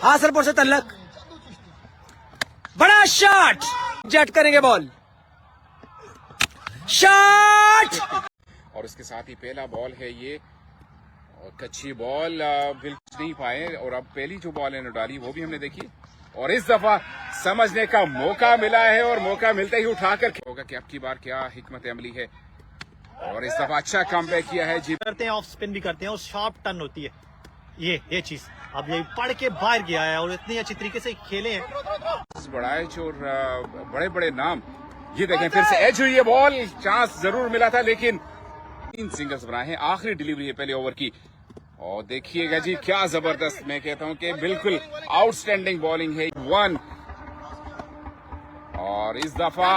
हासलपुर से तल्लक, बड़ा shot, jet करेंगे बॉल, शॉट, और उसके साथ ही पहला बॉल है ये, और कच्ची बॉल बिल्कुल नहीं पाए, और अब पहली जो बॉल है डाली वो भी हमने देखी, और इस दफा समझने का मौका मिला है, और मौका मिलते ही उठाकर होगा कि अब की बार क्या हिकमत अमली है, और इस दफा अच्छा कमबैक किया है जी। करते हैं, ऑफ स्पिन भी करते हैं और शार्प टर्न होती है ये चीज अब ये पढ़ के बाहर गया है और इतनी अच्छी तरीके से खेले हैं। बड़ा एज और बड़े बड़े नाम, ये देखें फिर से एज हुई है बॉल, चांस जरूर मिला था लेकिन 3 सिंगल्स बनाए हैं, आखिरी डिलीवरी है पहले ओवर की, और देखिएगा जी क्या जबरदस्त, मैं कहता हूं कि बिल्कुल आउटस्टैंडिंग बॉलिंग है। 1 और इस दफा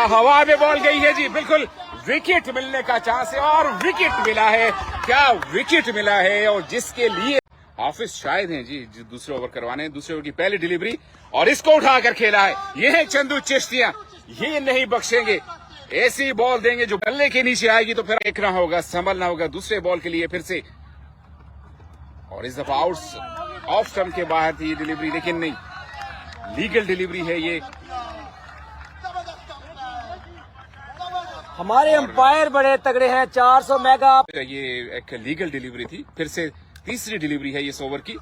हवा में बॉल गई है जी, बिल्कुल विकेट मिलने का चांस है, और विकेट मिला है, क्या विकेट मिला है, और जिसके लिए हाफिज शायद हैं जी जो दूसरे ओवर करवाने हैं, दूसरे ओवर की पहली डिलीवरी, और इसको उठाकर खेला है, ये है चंदू चिश्तिया, ये नहीं बख्शेंगे, ऐसी बॉल देंगे जो बल्ले के नीचे आएगी तो फिर देखना होगा, संभलना होगा दूसरे बॉल के लिए फिर से, और इस दफा आउट ऑफ स्टंप के बाहर थी ये डिलीवरी, लेकिन नहीं, लीगल डिलीवरी है ये। हमारे अंपायर बड़े तगड़े हैं, 400 मेगा, ये एक लीगल डिलीवरी थी, फिर से तीसरी डिलीवरी है इस ओवर की,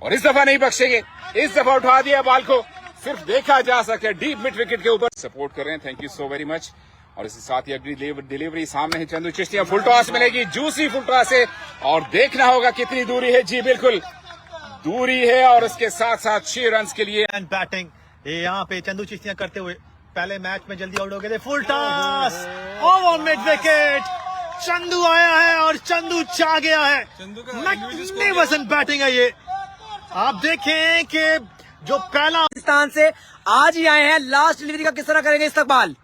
और इस दफा नहीं बख्शेंगे, इस दफा उठा दिया बॉल को, सिर्फ देखा जा सकता है डीप मिड विकेट के ऊपर, सपोर्ट कर रहे हैं, thank you so very much. और इसके साथ ही अगली डिलीवरी सामने है चंदू चिश्तिया, फुल टॉस मिलेगी, जूसी फुल टॉस है, और देखना होगा कितनी दूरी है जी, बिल्कुल दूरी है, और उसके साथ साथ 6 रन के लिए बैटिंग यहाँ पे चंदू चिश्तिया करते हुए पहले मैच में जल्दी आउट हो गए थे, full toss over mid wicket, Chandu आया है और चंदू चा गया है, मैग्निफिसेंट बैटिंग है ये। आप देखें कि जो पहला पाकिस्तान से आज ही आए हैं, लास्ट डिलीवरी का किस तरह करेंगे इस्तकबाल,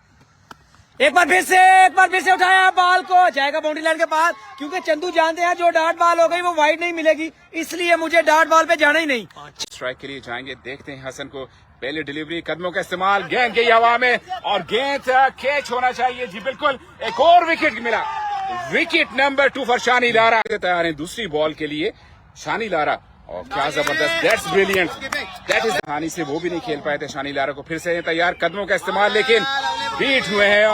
एक बार फिर से उठाया बॉल को, जाएगा बाउंड्री लाइन के पास, क्योंकि चंदू जानते हैं जो डॉट बॉल हो गई वो वाइड नहीं मिलेगी, इसलिए मुझे डॉट बॉल पे जाना ही नहीं। स्ट्राइक के लिए जाएंगे, देखते हैं हसन को, पहले डिलीवरी, कदमों का इस्तेमाल, गेंद गई हवा में, और गेंद कैच होना चाहिए जी, बिल्कुल एक और विकेट मिला, wicket number 2 for Shani Lara, तैयार है दूसरी बॉल के लिए शानी लारा, और क्या जबरदस्त, दैट्स ब्रिलियंट, दैट इज हानि से वो भी नहीं खेल पाए थे शानी लारा को, फिर से तैयार, कदमों का इस्तेमाल, लेकिन बीट हुए हैं,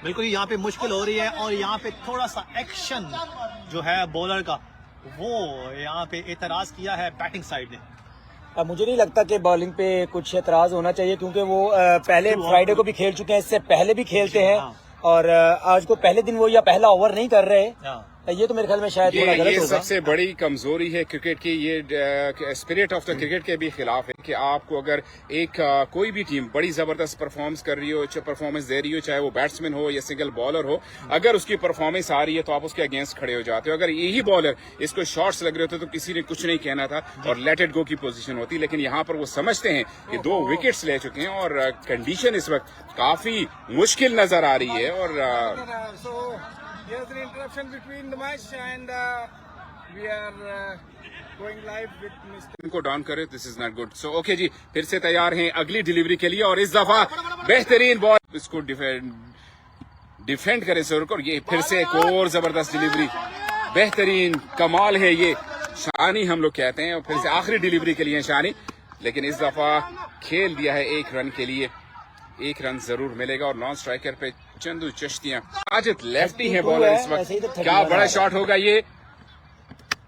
बिल्कुल यहाँ पे मुश्किल हो रही है, और यहाँ पे थोड़ा सा एक्शन जो है बॉलर का वो यहाँ पे एतराज किया है बैटिंग साइड ने। अब मुझे नहीं लगता कि बॉलिंग पे कुछ एतराज होना चाहिए, क्योंकि वो पहले फ्राइडे को भी खेल चुके हैं, इससे पहले भी खेलते हैं, और आज को पहले दिन वो या पहला ओवर नहीं कर रहे, ये तो मेरे ख्याल में शायद थोड़ा गलत ये होगा। सबसे बड़ी कमजोरी है क्रिकेट की, ये स्पिरिट ऑफ द क्रिकेट के भी खिलाफ है कि आपको अगर एक कोई भी टीम बड़ी जबरदस्त परफॉर्मेंस कर रही हो, परफॉर्मेंस दे रही हो, चाहे वो बैट्समैन हो या सिंगल बॉलर हो, अगर उसकी परफॉर्मेंस आ रही है तो आप उसके अगेंस्ट खड़े हो जाते हो, अगर यही बॉलर इसको शॉट्स लग रहे होते तो किसी ने कुछ नहीं कहना था और लेट इट गो की पोजीशन होती, लेकिन यहाँ पर वो समझते हैं कि 2 विकेट्स ले चुके हैं और कंडीशन इस वक्त काफी मुश्किल नजर आ रही है, और There's an interruption between the match and we are going live with Mr. इनको डाउन करे, this is not good, so okay जी, फिर से तैयार हैं अगली डिलीवरी के लिए, और इस दफा बेहतरीन बॉल, इसको डिफेंड करे सर को, ये फिर से एक और जबरदस्त डिलीवरी, बेहतरीन कमाल है ये, शानी हम लोग कहते हैं, और फिर से आखिरी डिलीवरी के लिए शानी, लेकिन इस दफा खेल दिया है 1 रन के लिए, 1 रन जरूर मिलेगा, और नॉन स्ट्राइकर पे चंदू चिश्तिया, साजिद लेफ्टी है बॉलर इस वक्त, क्या बड़ा शॉट होगा ये,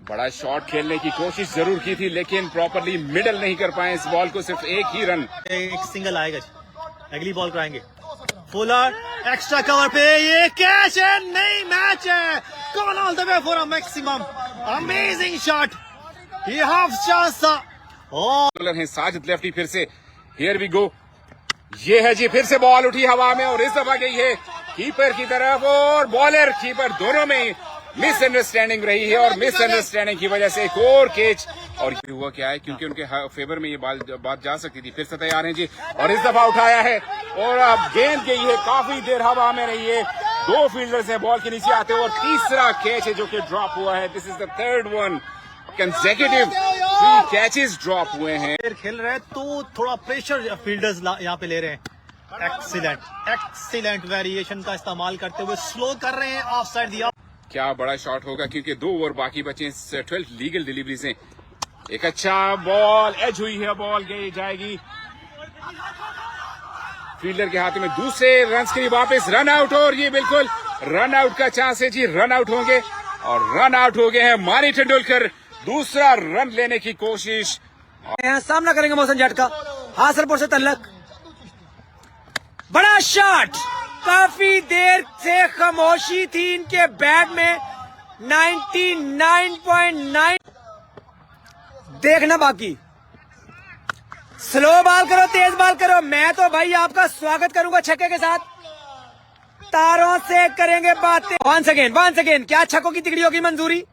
बड़ा शॉट खेलने की कोशिश जरूर की थी लेकिन प्रॉपरली मिडल नहीं कर पाए इस बॉल को, सिर्फ 1 ही रन, एक सिंगल आएगा जी, अगली बॉल कराएंगे, फुलर एक्स्ट्रा कवर पे, ये कैच है, नहीं मैच है, gone all the way for a maximum, amazing shot, ये हाफ चांस था, बॉलर है साजिद लेफ्टी, फिर से हियर वी गो, ये है जी, फिर से बॉल उठी हवा में, और इस दफा गई है कीपर की तरफ, और बॉलर कीपर दोनों में मिसअंडरस्टैंडिंग रही है, और मिसअंडरस्टैंडिंग की वजह से एक और कैच, और ये हुआ क्या है क्योंकि उनके फेवर में ये बात जा सकती थी, फिर से तैयार हैं जी, और इस दफा उठाया है, और अब गेंद गई है, काफी देर हवा में रही है, 2 फील्डर्स हैं बॉल के नीचे आते हुए, और तीसरा कैच है जो कि ड्रॉप हुआ है, this is the 3rd one, consecutive 3 catches drop हुए हैं, खेल रहे हैं तो थोड़ा प्रेशर फील्डर्स यहाँ पे ले रहे हैं, एक्सीलेंट वेरिएशन का इस्तेमाल करते हुए स्लो कर रहे हैं, ऑफ साइड दिया, क्या बड़ा शॉट होगा क्योंकि 2 ओवर बाकी बचे, 12 लीगल डिलीवरीज हैं, एक अच्छा बॉल, एज हुई है बॉल, गई जाएगी फील्डर के हाथ में। दूसरे रन के लिए वापस रन आउट, और ये बिल्कुल रन आउट का चांस है जी, रन आउट होंगे और रन आउट हो गए हैं मानी तेंदुलकर। दूसरा रन लेने की कोशिश, सामना करेंगे मोहसिन जट का, हासलपुर से तल्लक। बड़ा शॉट, काफी देर से खामोशी थी इनके बैट में। 99.9 देखना बाकी। स्लो बॉल करो, तेज बॉल करो। मैं तो भाई आपका स्वागत करूंगा छक्के के साथ। तारों से करेंगे बातें। वंस अगेन क्या छक्कों की तिगड़ी होगी मंजूरी?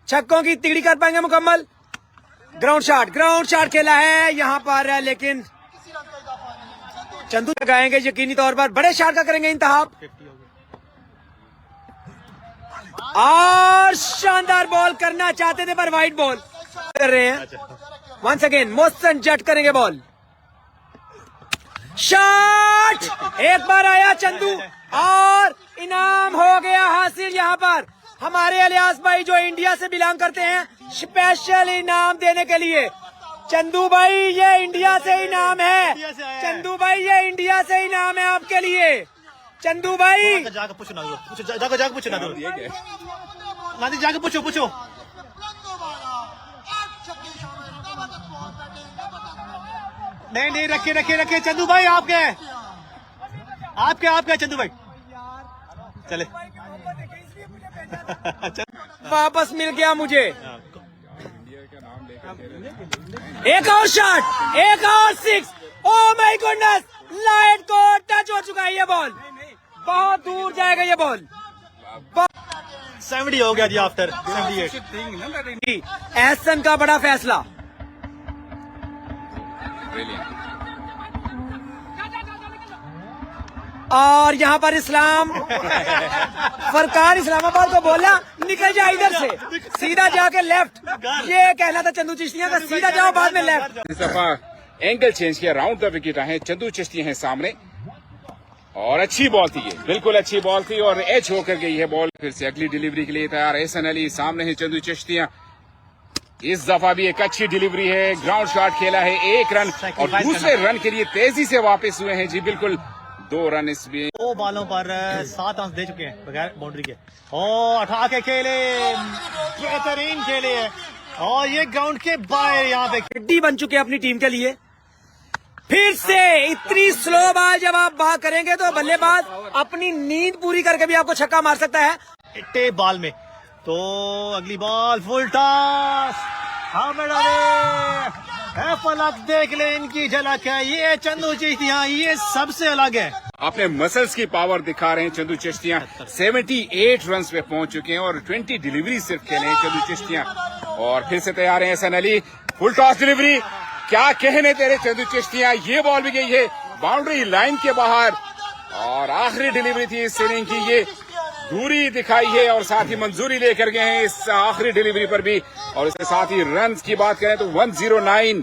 छक्कों की तिगड़ी कर पाएंगे मुकम्मल? ग्राउंड शॉट खेला है यहाँ पर, लेकिन चंदू लगाएंगे यकीनी तौर पर। बड़े शॉट का करेंगे इंतहाब, और शानदार बॉल करना चाहते थे पर वाइड बॉल कर रहे हैं। वंस अगेन मोहसिन जट करेंगे बॉल। शॉट, एक बार आया चंदू और इनाम हो गया हासिल यहाँ पर हमारे इलियास भाई जो इंडिया से बिलोंग करते हैं। स्पेशल इनाम देने के लिए चंदू भाई, ये इंडिया से इनाम है। चंदू भाई, ये इंडिया से इनाम है आपके लिए। चंदू भाई जाकर पूछो ना, जाकर पूछो ना, जाकर पूछो। नहीं रखे चंदू भाई, आपके चंदू भाई चले। वापस मिल गया मुझे। एक और शॉट, एक और six. Oh my goodness, light को टच हो चुका है ये बॉल, बहुत दूर जाएगा ये बॉल। 70 हो गया जी आफ्टर 78। एहसन का बड़ा फैसला। और यहाँ पर इस्लाम फरकार इस्लामाबाद को बोला निकल जाए इधर से, सीधा जाके लेफ्ट। ये कहना था चंदू चिश्तियां का, सीधा जाओ बाद में लेफ्ट। इस दफा एंगल चेंज किया, राउंड द विकेट आए, चंदू चिश्ती हैं सामने, और अच्छी बॉल थी ये, बिल्कुल अच्छी बॉल थी और एच होकर गई है बॉल। फिर से अगली डिलीवरी के लिए तैयार एहसन अली, सामने है चंदू चिश्तियां। इस दफा भी एक अच्छी डिलीवरी है, ग्राउंड शॉट खेला है, 1 रन, और दूसरे रन के लिए तेजी से वापस हुए हैं जी, बिल्कुल 2 रन इसमें। 2 बॉलों पर 7 अंक दे चुके हैं बगैर बाउंड्री के, और उठा के खेले, बेहतरीन खेले है, और ये ग्राउंड के बाहर यहाँ पे खिड्डी बन चुके हैं अपनी टीम के लिए। फिर से इतनी स्लो बॉल जब आप बात करेंगे तो बल्लेबाज अपनी नींद पूरी करके भी आपको छक्का मार सकता है। टेप बॉल में तो अगली बॉल फुल टॉस, फलक देख ले, इनकी झलक है। ये चंदू चिश्तियां, ये सबसे अलग है। अपने मसल्स की पावर दिखा रहे हैं चंदू चिश्तियां। 78 रन पे पहुंच चुके हैं और 20 डिलीवरी सिर्फ खेले हैं चंदू चिश्तियां। और फिर से तैयार हैं Ahsan Ali, full toss delivery, क्या कहने तेरे चंदू चिश्तियां। ये बॉल भी गई है बाउंड्री लाइन के बाहर, और आखिरी डिलीवरी थी इस इनिंग की, ये दूरी दिखाई है और साथ ही मंजूरी लेकर गए हैं इस आखिरी डिलीवरी पर भी। और इसके साथ ही रन की बात करें तो 109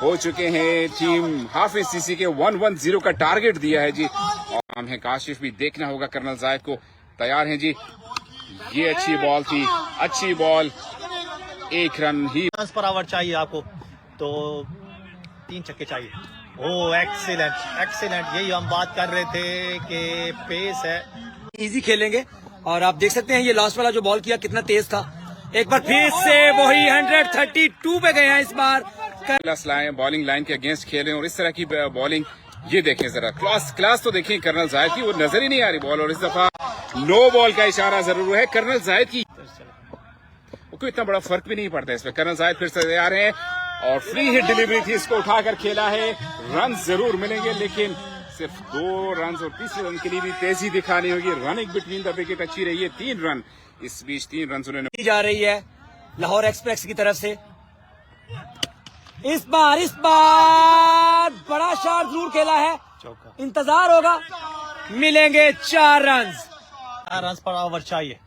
हो चुके हैं। टीम हाफिज सीसी के 110 का टारगेट दिया है जी, और नाम है काशिफ भी, देखना होगा कर्नल जायद को। तैयार हैं जी, ये अच्छी बॉल थी, अच्छी बॉल, 1 रन ही। रन पर आवर चाहिए आपको तो 3 छक्के चाहिए। ओ एक्सीलेंट, यही हम बात कर रहे थे कि पेस है, इजी खेलेंगे। और आप देख सकते हैं ये लास्ट वाला जो बॉल किया कितना तेज था। एक बार फिर से वही 132 पे गए हैं इस बार। बॉलिंग लाइन के अगेंस्ट खेले और इस तरह की बॉलिंग, ये देखें जरा, क्लास तो देखें कर्नल जायद की, वो नजर ही नहीं आ रही बॉल। और इस दफा नो बॉल का इशारा जरूर है कर्नल जायद की, कोई इतना बड़ा फर्क भी नहीं पड़ता इसमें। कर्नल जायद फिर से तैयार हैं, और फ्री हिट डिलीवरी थी, इसको उठाकर खेला है। रन जरूर मिलेंगे लेकिन सिर्फ 2 रन, और तीसरे रन के लिए भी तेजी दिखानी होगी। रनिंग बिटवीन द विकेट अच्छी रही है, 3 रन इस बीच, 3 रन उन्होंने जा रही है लाहौर एक्सप्रेस की तरफ से। इस बार बड़ा शॉट जरूर खेला है, इंतजार होगा, मिलेंगे 4 रन। 4 रन पर ओवर चाहिए।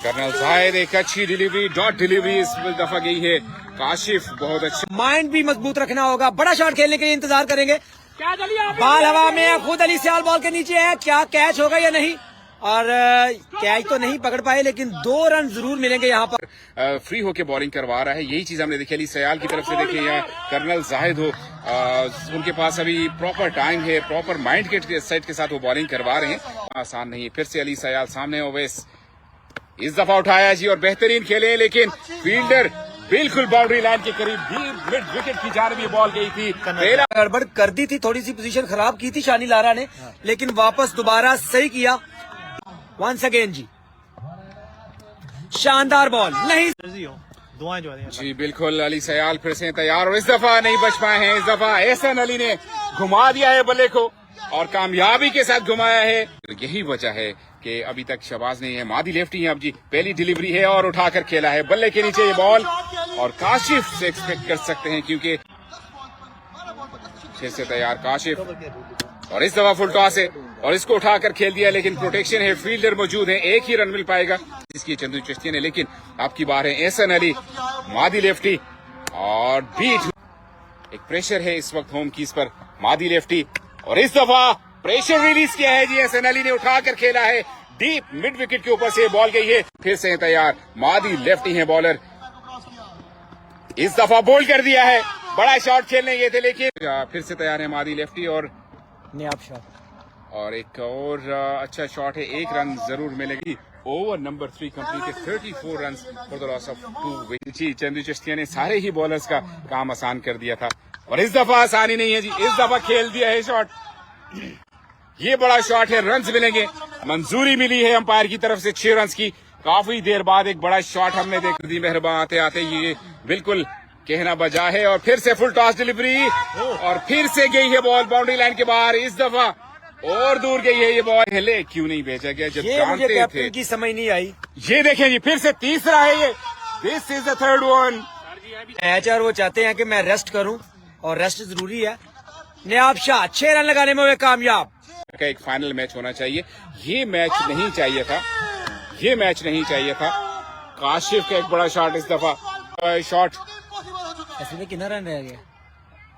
कर्नल जायद, एक अच्छी डिलीवरी, डॉट डिलीवरी इस दफा गई है। काशिफ बहुत अच्छा, माइंड भी मजबूत रखना होगा, बड़ा शॉट खेलने के लिए इंतजार करेंगे। बॉल हवा में है, खुद अली सियाल बॉल के नीचे है, क्या कैच होगा या नहीं, और कैच तो नहीं पकड़ पाए, लेकिन 2 रन जरूर मिलेंगे यहाँ पर। फ्री होके बॉलिंग करवा रहा है, यही चीज हमने देखी अली सयाल की तरफ से। देखिए यहाँ कर्नल जाहिद हो, उनके पास अभी प्रॉपर टाइम है, प्रॉपर माइंड के सेट के साथ वो बॉलिंग करवा रहे हैं। आसान नहीं है। फिर से अली सयाल सामने, ओवैस इस दफा उठाया जी और बेहतरीन खेले, लेकिन फील्डर बिल्कुल बाउंड्री लाइन के करीब भी मिड विकेट की जानिब ये बॉल गई थी। पहला गड़बड़ कर दी थी, थोड़ी सी पोजीशन खराब की थी शानी लारा ने, लेकिन वापस दोबारा सही किया। वंस अगेन जी, शानदार बॉल नहीं। दुआएं जो है जी बिल्कुल, अली सयाल फिर से तैयार और इस दफा नहीं बच पाए हैं। इस दफा एहसन अली ने घुमा दिया है बल्ले को और कामयाबी के साथ घुमाया है। यही वजह है कि अभी तक शहबाज नहीं है, मादी लेफ्टी है। अब जी पहली डिलीवरी है और उठाकर खेला है बल्ले के नीचे ये बॉल, और काशिफ से एक्सपेक्ट कर सकते हैं क्योंकि फिर से तैयार काशिफ और इस दफा फुल टॉस है और इसको उठाकर खेल दिया, लेकिन प्रोटेक्शन है, फील्डर मौजूद है, एक ही रन मिल पाएगा जिसकी चंदू चिश्ती ने। लेकिन आपकी बार है एहसन अली, मादी लेफ्टी और बीट। एक प्रेशर है इस वक्त होम कीज पर, मादी लेफ्टी और इस दफा प्रेशर रिलीज किया है जी। एहसन अली ने उठाकर खेला है, डीप मिड विकेट के ऊपर से बॉल गई है। फिर से तैयार, मादी लेफ्टी है बॉलर, इस दफा बोल्ड कर दिया है। बड़ा शॉट खेलने ये थे, लेकिन फिर से तैयार है मादी लेफ्टी और नायाब शॉट और एक और अच्छा शॉट है, 1 रन जरूर मिलेगी। Over number 3 completed, 34 run for the loss of 2 wicket. जी चंदू चिश्तिया ने सारे ही बॉलर्स का काम आसान कर दिया था और इस दफा आसानी नहीं है जी, इस दफा खेल दिया है शॉट। ये बड़ा शॉट है, रन्स मिलेंगे। मंजूरी मिली है अंपायर की तरफ से 6 रन की। काफी देर बाद एक बड़ा शॉट हमने देख दी मेहरबान आते आते, ये बिल्कुल कहना बजा है। और फिर से फुल टॉस डिलीवरी और फिर से गई है बॉल बाउंड्री लाइन के बाहर। इस दफा और दूर गई है ये बॉल, हिले क्यों नहीं भेजा गया जब ये मुझे जानते कैप्टन थे। की समझ नहीं आई। ये देखें जी, फिर से तीसरा है ये, this is the third one. Match और वो चाहते हैं कि मैं रेस्ट करूं और रेस्ट जरूरी है। नायाब शाह 6 रन लगाने में हुए कामयाब। का एक फाइनल मैच होना चाहिए, ये मैच नहीं चाहिए था, ये मैच नहीं चाहिए था। काशिफ का एक बड़ा शॉट इस दफा, शॉट ऐसे में कितना रन रह गया?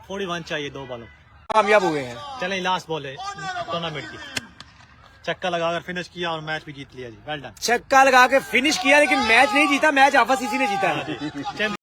41 चाहिए 2 बॉलों। कामयाब हुए हैं। चलें लास्ट बॉल है टूर्नामेंट की, चक्का लगाकर फिनिश किया और मैच भी जीत लिया जी। Well done. छक्का लगा के फिनिश किया, लेकिन मैच नहीं जीता, मैच आफा सीसी ने जीता है।